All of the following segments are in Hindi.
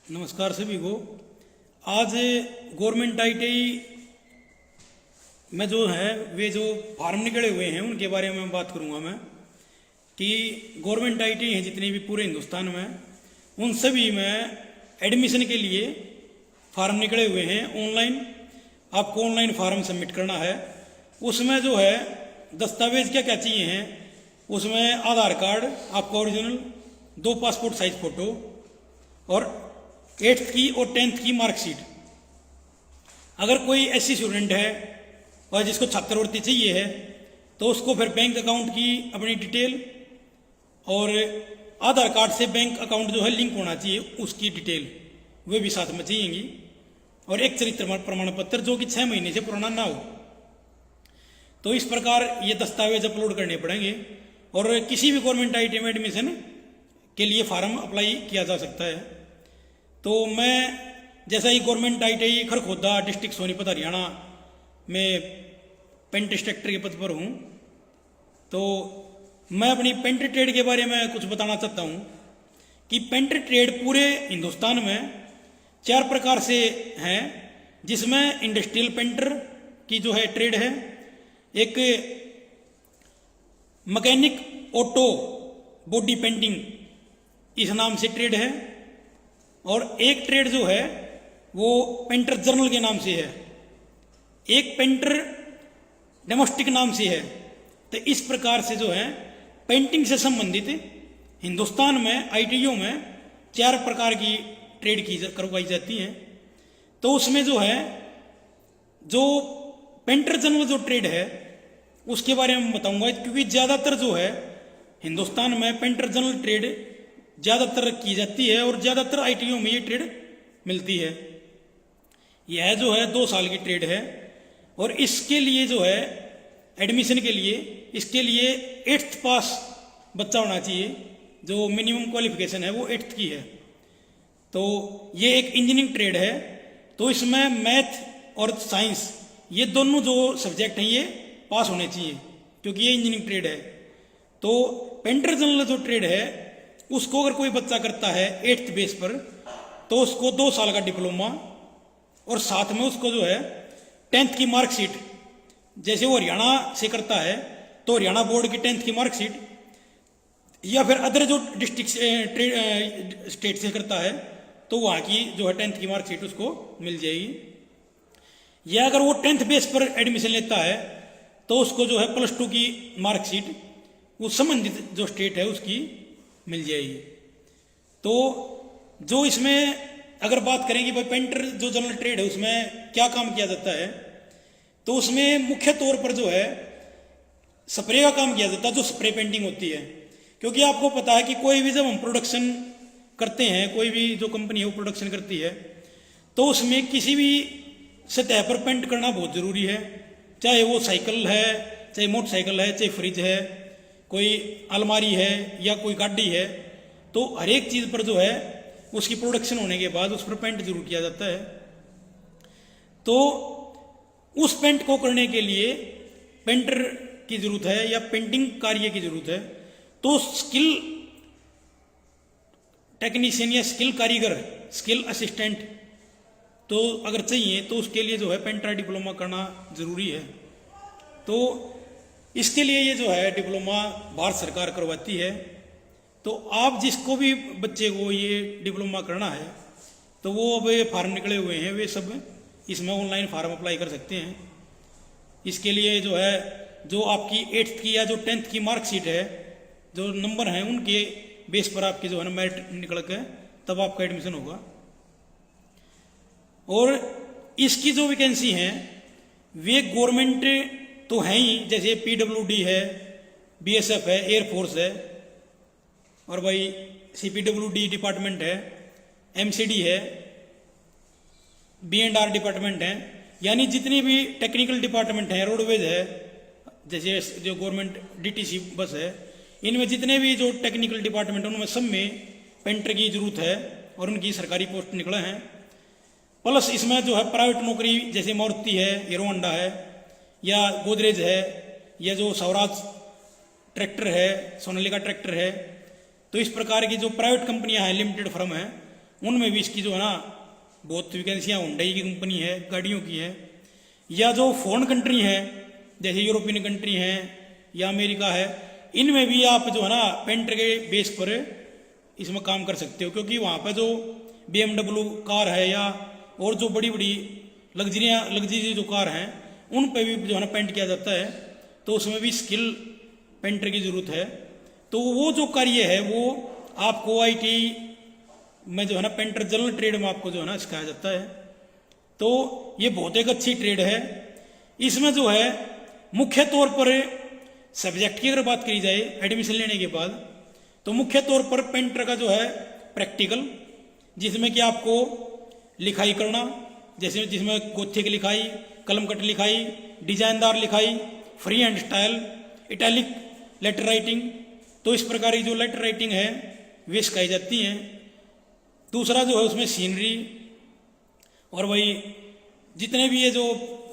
नमस्कार सभी को। आज गवर्नमेंट आईटीआई में जो है वे जो फार्म निकले हुए हैं उनके बारे में बात करूंगा मैं कि गवर्नमेंट आईटीआई हैं जितने भी पूरे हिंदुस्तान में उन सभी में एडमिशन के लिए फार्म निकले हुए हैं। ऑनलाइन आपको ऑनलाइन फार्म सबमिट करना है। उसमें जो है दस्तावेज क्या क्या चाहिए हैं, उसमें आधार कार्ड आपका ओरिजिनल, 2 पासपोर्ट साइज फ़ोटो और 8th की और 10th की मार्कशीट। अगर कोई ऐसी स्टूडेंट है और जिसको छात्रवृत्ति चाहिए है तो उसको फिर बैंक अकाउंट की अपनी डिटेल और आधार कार्ड से बैंक अकाउंट जो है लिंक होना चाहिए, उसकी डिटेल वे भी साथ में चाहिएंगी और एक चरित्र प्रमाण पत्र जो कि 6 महीने से पुराना ना हो। तो इस प्रकार ये दस्तावेज अपलोड करने पड़ेंगे और किसी भी गवर्नमेंट आईटीआई में एडमिशन के लिए फार्म अप्लाई किया जा सकता है। तो मैं जैसा ही government ITI Kharkhoda district Sonipat Haryana में पेंट इंस्ट्रक्टर के पद पर हूँ, तो मैं अपनी पेंट ट्रेड के बारे में कुछ बताना चाहता हूँ कि पेंट ट्रेड पूरे हिंदुस्तान में 4 प्रकार से हैं, जिसमें इंडस्ट्रियल पेंटर की जो है ट्रेड है, एक मैकेनिक ऑटो बॉडी पेंटिंग इस नाम से ट्रेड है और एक ट्रेड जो है वो पेंटर जर्नल के नाम से है, एक पेंटर डोमेस्टिक नाम से है। तो इस प्रकार से जो है पेंटिंग से संबंधित हिंदुस्तान में आईटीआई में 4 प्रकार की ट्रेड की करवाई जाती हैं। तो उसमें जो है जो पेंटर जर्नल जो ट्रेड है उसके बारे में बताऊंगा, क्योंकि ज़्यादातर जो है हिंदुस्तान में पेंटर जर्नल ट्रेड ज़्यादातर की जाती है और ज़्यादातर आईटीआई में ये ट्रेड मिलती है। यह जो है 2 साल की ट्रेड है और इसके लिए जो है एडमिशन के लिए इसके लिए 8th पास बच्चा होना चाहिए, जो मिनिमम क्वालिफिकेशन है वो 8th की है। तो ये एक इंजीनियरिंग ट्रेड है, तो इसमें मैथ और साइंस ये दोनों जो सब्जेक्ट हैं ये पास होने चाहिए क्योंकि ये इंजीनियरिंग ट्रेड है। तो पेंटर जनरल जो ट्रेड है उसको अगर कोई बच्चा करता है 8th बेस पर तो उसको 2 साल का डिप्लोमा और साथ में उसको जो है 10th की मार्कशीट, जैसे वो हरियाणा से करता है तो हरियाणा बोर्ड की 10th की मार्कशीट या फिर अदर जो डिस्ट्रिक्ट स्टेट से करता है तो वहाँ की जो है 10th की मार्कशीट उसको मिल जाएगी। या अगर वो 10th बेस पर एडमिशन लेता है तो उसको जो है +2 की मार्कशीट उस संबंधित जो स्टेट है उसकी मिल जाएगी। तो जो इसमें अगर बात करें कि भाई पेंटर जो जनरल ट्रेड है उसमें क्या काम किया जाता है, तो उसमें मुख्य तौर पर जो है स्प्रे का काम किया जाता है, जो स्प्रे पेंटिंग होती है। क्योंकि आपको पता है कि कोई भी जब हम प्रोडक्शन करते हैं, कोई भी जो कंपनी है वो प्रोडक्शन करती है, तो उसमें किसी भी सतह पर पेंट करना बहुत ज़रूरी है। चाहे वो साइकिल है, चाहे मोटरसाइकिल है, चाहे फ्रिज है, कोई अलमारी है या कोई गाड़ी है, तो हर एक चीज़ पर जो है उसकी प्रोडक्शन होने के बाद उस पर पेंट जरूर किया जाता है। तो उस पेंट को करने के लिए पेंटर की ज़रूरत है या पेंटिंग कार्य की ज़रूरत है। तो स्किल टेक्नीशियन या स्किल कारीगर, स्किल असिस्टेंट तो अगर चाहिए तो उसके लिए जो है पेंटर डिप्लोमा करना ज़रूरी है। तो इसके लिए ये जो है डिप्लोमा भारत सरकार करवाती है। तो आप जिसको भी बच्चे को ये डिप्लोमा करना है तो वो अब फार्म निकले हुए हैं, वे सब इसमें ऑनलाइन फार्म अप्लाई कर सकते हैं। इसके लिए जो है जो आपकी 8th की या जो 10th की मार्कशीट है, जो नंबर हैं उनके बेस पर आपकी जो है ना मेरिट निकल के तब आपका एडमिशन होगा। और इसकी जो वैकेंसी हैं वे गवर्नमेंट तो हैं ही, जैसे PWD है, BSF है, एयरफोर्स है और भाई CPWD डिपार्टमेंट है, MCD है, B&R डिपार्टमेंट है, यानी जितनी भी टेक्निकल डिपार्टमेंट हैं, रोडवेज है, जैसे जो गवर्नमेंट DTC बस है, इनमें जितने भी जो टेक्निकल डिपार्टमेंट हैं उनमें सब में पेंटर की ज़रूरत है और उनकी सरकारी पोस्ट निकले हैं। प्लस इसमें जो है प्राइवेट नौकरी जैसे मारुति है, हीरो होंडा है या गोदरेज है या जो स्वराज ट्रैक्टर है, सोनालिका ट्रैक्टर है, तो इस प्रकार की जो प्राइवेट कंपनियां हैं, लिमिटेड फर्म है, उनमें भी इसकी जो है ना बहुत वैकेंसियाँ हुंडई की कंपनी है, गाड़ियों की है, या जो फॉरेन कंट्री है जैसे यूरोपियन कंट्री हैं या अमेरिका है, इनमें भी आप जो है ना पेंटर के बेस पर इसमें काम कर सकते हो, क्योंकि वहाँ पर जो BMW कार है या और जो बड़ी बड़ी लग्जरी जो कार हैं उन पर भी जो है ना पेंट किया जाता है, तो उसमें भी स्किल पेंटर की ज़रूरत है। तो वो जो कार्य है वो आपको IT में जो है ना पेंटर जनरल ट्रेड में आपको जो है ना सिखाया जाता है। तो ये बहुत एक अच्छी ट्रेड है। इसमें जो है मुख्य तौर पर सब्जेक्ट की अगर बात करी जाए एडमिशन लेने के बाद, तो मुख्य तौर पर पेंटर का जो है प्रैक्टिकल, जिसमें कि आपको लिखाई करना, जैसे जिसमें गोथे की लिखाई, कलम कट लिखाई, डिजाइनदार लिखाई, free hand style, italic letter writing, तो इस प्रकार की जो लेटर राइटिंग है वे सिखाई जाती हैं। दूसरा जो है उसमें सीनरी और वही जितने भी ये जो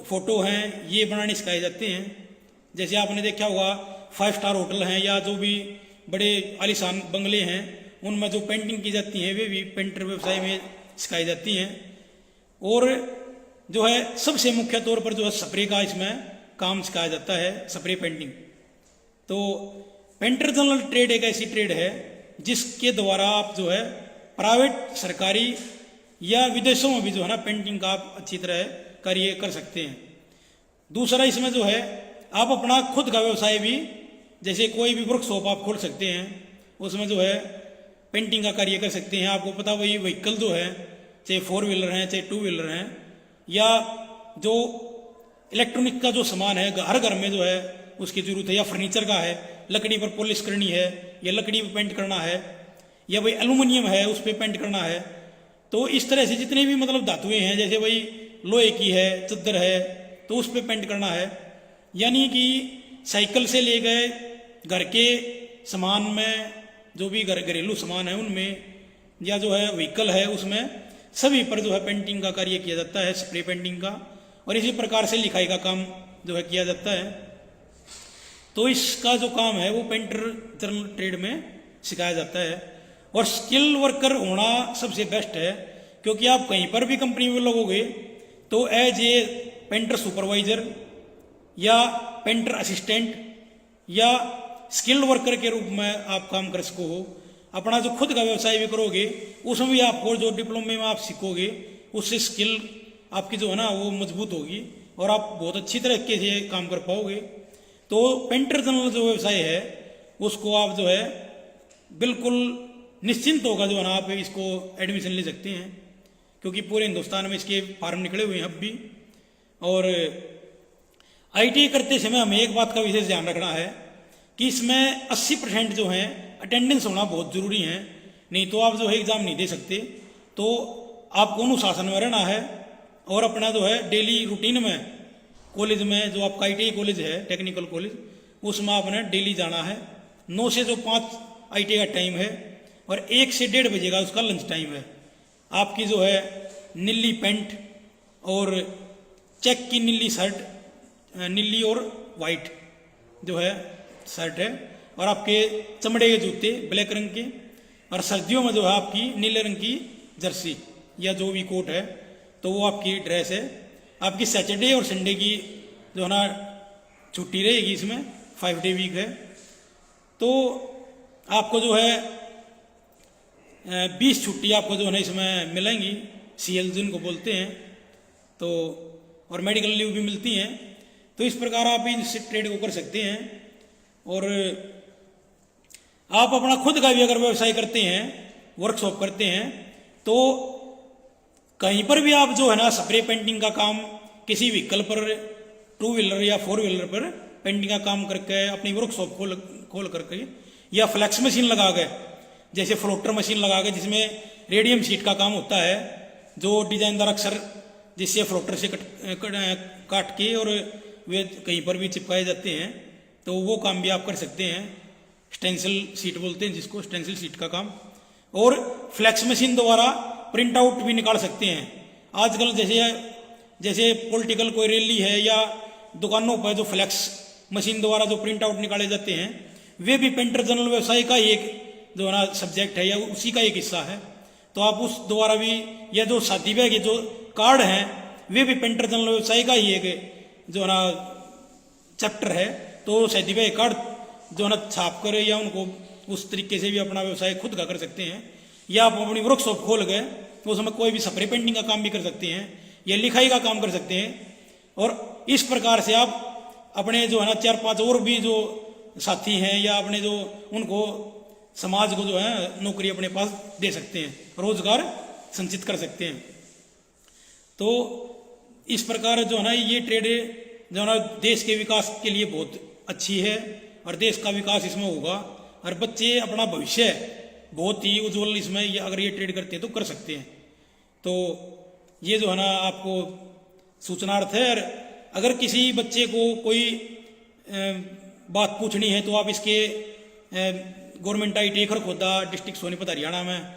फोटो हैं ये बनाने सिखाए जाते हैं। जैसे आपने देखा होगा 5 स्टार होटल हैं या जो भी बड़े आलीशान बंगले हैं उनमें जो पेंटिंग की जाती है वे भी पेंटर व्यवसाय में सिखाई जाती हैं। और जो है सबसे मुख्य तौर पर जो है स्प्रे का इसमें काम सिखाया जाता है, स्प्रे पेंटिंग। तो पेंटर जनरल ट्रेड एक ऐसी ट्रेड है जिसके द्वारा आप जो है प्राइवेट, सरकारी या विदेशों में भी जो है ना पेंटिंग का आप अच्छी तरह कार्य कर सकते हैं। दूसरा इसमें जो है आप अपना खुद का व्यवसाय भी, जैसे कोई भी वर्कशॉप आप खोल सकते हैं, उसमें जो है पेंटिंग का कार्य कर सकते हैं। आपको पता वही व्हीकल जो है, चाहे 4 व्हीलर हैं चाहे 2 व्हीलर हैं, या जो इलेक्ट्रॉनिक का जो सामान है हर घर में जो है उसकी जरूरत है, या फर्नीचर का है, लकड़ी पर पॉलिश करनी है या लकड़ी पर पेंट करना है, या भाई एल्यूमिनियम है उस पर पेंट करना है। तो इस तरह से जितने भी मतलब धातुएं हैं, जैसे वही लोहे की है, चद्दर है, तो उस पर पेंट करना है। यानी कि साइकिल से ले गए घर के सामान में, जो भी घरेलू सामान है उनमें, या जो है व्हीकल है उसमें, सभी पर जो है पेंटिंग का कार्य किया जाता है, स्प्रे पेंटिंग का। और इसी प्रकार से लिखाई का काम जो है किया जाता है। तो इसका जो काम है वो पेंटर जनरल ट्रेड में सिखाया जाता है। और स्किल वर्कर होना सबसे बेस्ट है, क्योंकि आप कहीं पर भी कंपनी में लगोगे तो एज ए पेंटर सुपरवाइजर या पेंटर असिस्टेंट या स्किल्ड वर्कर के रूप में आप काम कर सको हो। अपना जो खुद का व्यवसाय भी करोगे उसमें भी आपको जो डिप्लोमे में आप सीखोगे उससे स्किल आपकी जो है ना वो मजबूत होगी और आप बहुत अच्छी तरीके से काम कर पाओगे। तो पेंटर जनरल जो व्यवसाय है उसको आप जो है बिल्कुल निश्चिंत होगा जो है ना आप इसको एडमिशन ले सकते हैं, क्योंकि पूरे हिंदुस्तान में इसके फार्म निकले हुए हैं अब भी। और ITI करते समय हमें एक बात का विशेष ध्यान रखना है कि इसमें 80% जो है अटेंडेंस होना बहुत ज़रूरी है, नहीं तो आप जो है एग्ज़ाम नहीं दे सकते। तो आपको अनुशासन में रहना है और अपना जो है डेली रूटीन में कॉलेज में, जो आपका ITI कॉलेज है टेक्निकल कॉलेज, उसमें आपने डेली जाना है। 9 से जो 5 ITI का टाइम है और 1 से 1:30 बजे का उसका लंच टाइम है। आपकी जो है नीली पैंट और चेक की नीली शर्ट, नीली और वाइट जो है शर्ट है, और आपके चमड़े के जूते ब्लैक रंग के, और सर्दियों में जो है आपकी नीले रंग की जर्सी या जो भी कोट है तो वो आपकी ड्रेस है। आपकी सैटरडे और संडे की जो है ना छुट्टी रहेगी, इसमें 5 डे वीक है। तो आपको जो है 20 छुट्टी आपको जो है ना इसमें मिलेंगी, CL जिनको बोलते हैं, तो और मेडिकल लीव भी मिलती हैं। तो इस प्रकार आप इस ट्रेड को कर सकते हैं। और आप अपना खुद का भी अगर व्यवसाय करते हैं, वर्कशॉप करते हैं, तो कहीं पर भी आप जो है ना स्प्रे पेंटिंग का काम किसी व्हीकल पर 2 व्हीलर या 4 व्हीलर पर पेंटिंग का काम करके अपनी वर्कशॉप खोल करके, या फ्लैक्स मशीन लगा के, जैसे फ्लोटर मशीन लगा के जिसमें रेडियम शीट का काम होता है, जो डिजाइनदार अक्सर जिससे फ्लोटर से काट के और वे कहीं पर भी चिपकाए जाते हैं, तो वो काम भी आप कर सकते हैं। स्टेंसिल शीट बोलते हैं जिसको, स्टेंसिल शीट का काम। और फ्लैक्स मशीन द्वारा प्रिंट आउट भी निकाल सकते हैं। आजकल जैसे पॉलिटिकल कोई रैली है या दुकानों पर जो फ्लैक्स मशीन द्वारा जो प्रिंट आउट निकाले जाते हैं, वे भी पेंटर जनरल व्यवसाय का एक जो है ना सब्जेक्ट है या उसी का एक हिस्सा है। तो आप उस द्वारा भी, या जो शादी ब्याह के जो कार्ड हैं वे भी पेंटर जनरल व्यवसाय का ही एक जो है ना चैप्टर है। तो शादी ब्याह कार्ड जो है ना छाप कर या उनको उस तरीके से भी अपना व्यवसाय खुद का कर सकते हैं, या आप अपनी वर्कशॉप खोल गए तो उसमें कोई भी स्प्रे पेंटिंग का काम भी कर सकते हैं या लिखाई का काम कर सकते हैं। और इस प्रकार से आप अपने जो है ना 4-5 और भी जो साथी हैं या अपने जो उनको समाज को जो है नौकरी अपने पास दे सकते हैं, रोजगार संचित कर सकते हैं। तो इस प्रकार जो है ना ये ट्रेड जो है ना देश के विकास के लिए बहुत अच्छी है और देश का विकास इसमें होगा और बच्चे अपना भविष्य बहुत ही उज्जवल इसमें ये अगर ये ट्रेड करते हैं तो कर सकते हैं। तो ये जो है ना आपको सूचनार्थ है। और अगर किसी बच्चे को कोई बात पूछनी है तो आप इसके government ITI Kharkhoda district Sonipat Haryana में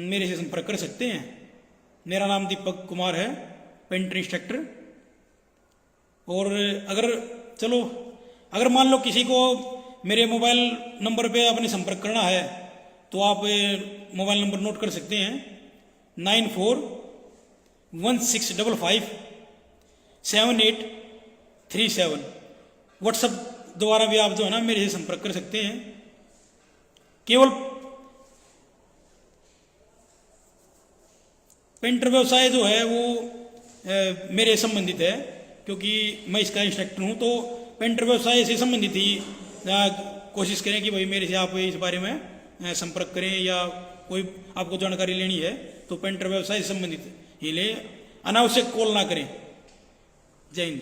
मेरे से संपर्क कर सकते हैं। मेरा नाम दीपक कुमार है, पेंटर इंस्ट्रक्टर। और अगर मान लो किसी को मेरे मोबाइल नंबर पे आपने संपर्क करना है तो आप मोबाइल नंबर नोट कर सकते हैं 9416557837। व्हाट्सएप द्वारा भी आप जो है ना मेरे से संपर्क कर सकते हैं। केवल पेंटर व्यवसाय जो है वो मेरे संबंधित है क्योंकि मैं इसका इंस्ट्रक्टर हूँ। तो पेंटर व्यवसाय से संबंधित ही कोशिश करें कि भाई मेरे से आप इस बारे में संपर्क करें या कोई आपको जानकारी लेनी है तो पेंटर व्यवसाय से संबंधित ही ले, अनावश्यक कॉल ना करें। जय हिंद।